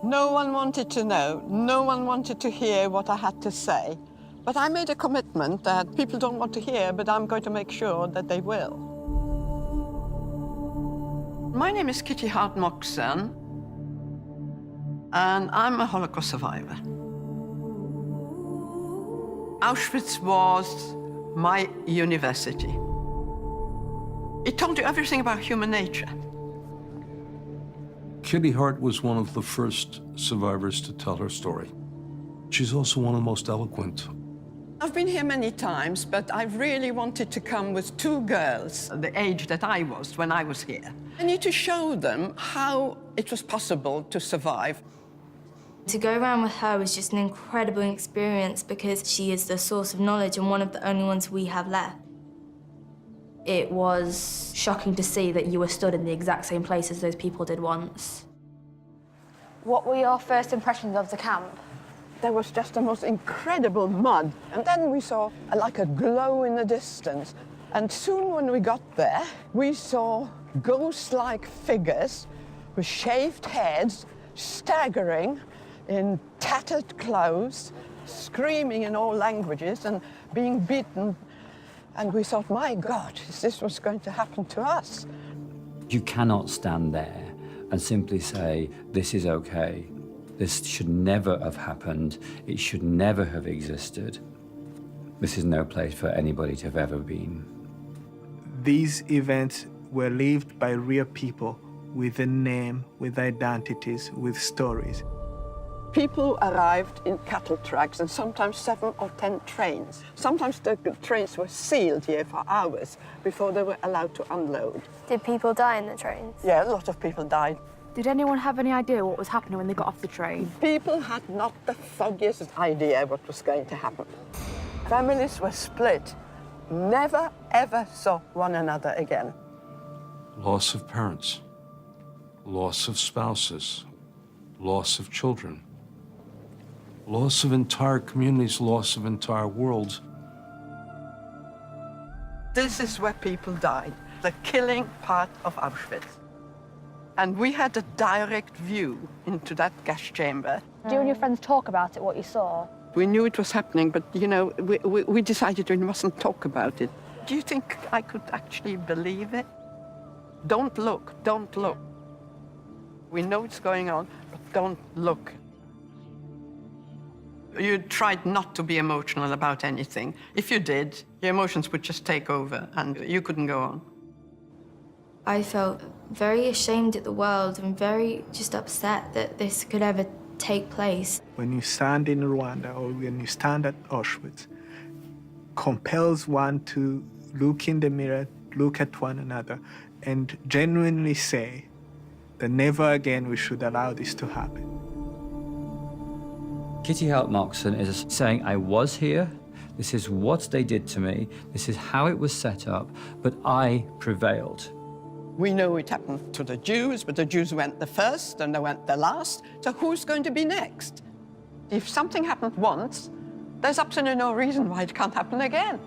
No one wanted to know. No one wanted to hear what I had to say. But I made a commitment that people don't want to hear, but I'm going to make sure that they will. My name is Kitty Hart-Moxon, and I'm a Holocaust survivor. Auschwitz was my university. It told you everything about human nature. Kitty Hart was one of the first survivors to tell her story. She's also one of the most eloquent. I've been here many times, but I really wanted to come with two girls, the age that I was when I was here. I need to show them how it was possible to survive. To go around with her was just an incredible experience because she is the source of knowledge and one of the only ones we have left. It was shocking to see that you were stood in the exact same place as those people did once. What were your first impressions of the camp? There was just the most incredible mud. And then we saw like a glow in the distance. And soon when we got there, we saw ghost-like figures with shaved heads, staggering in tattered clothes, screaming in all languages and being beaten. And we thought, my God, is this what's going to happen to us? You cannot stand there and simply say, this is okay. This should never have happened. It should never have existed. This is no place for anybody to have ever been. These events were lived by real people with a name, with identities, with stories. People arrived in cattle trucks and sometimes 7 or 10 trains. Sometimes the trains were sealed here for hours before they were allowed to unload. Did people die in the trains? Yeah, a lot of people died. Did anyone have any idea what was happening when they got off the train? People had not the foggiest idea what was going to happen. Families were split, never ever saw one another again. Loss of parents, loss of spouses, loss of children, loss of entire communities, loss of entire worlds. This is where people died, the killing part of Auschwitz. And we had a direct view into that gas chamber. Did you and your friends talk about it, what you saw? We knew it was happening, but, you know, we decided we mustn't talk about it. Do you think I could actually believe it? Don't look, don't look. We know it's going on, but don't look. You tried not to be emotional about anything. If you did, your emotions would just take over and you couldn't go on. I felt very ashamed at the world and very just upset that this could ever take place. When you stand in Rwanda or when you stand at Auschwitz, compels one to look in the mirror, look at one another, and genuinely say that never again we should allow this to happen. Kitty Hart-Moxon is saying, I was here, this is what they did to me, this is how it was set up, but I prevailed. We know it happened to the Jews, but the Jews went the first and they went the last. So who's going to be next? If something happened once, there's absolutely no reason why it can't happen again.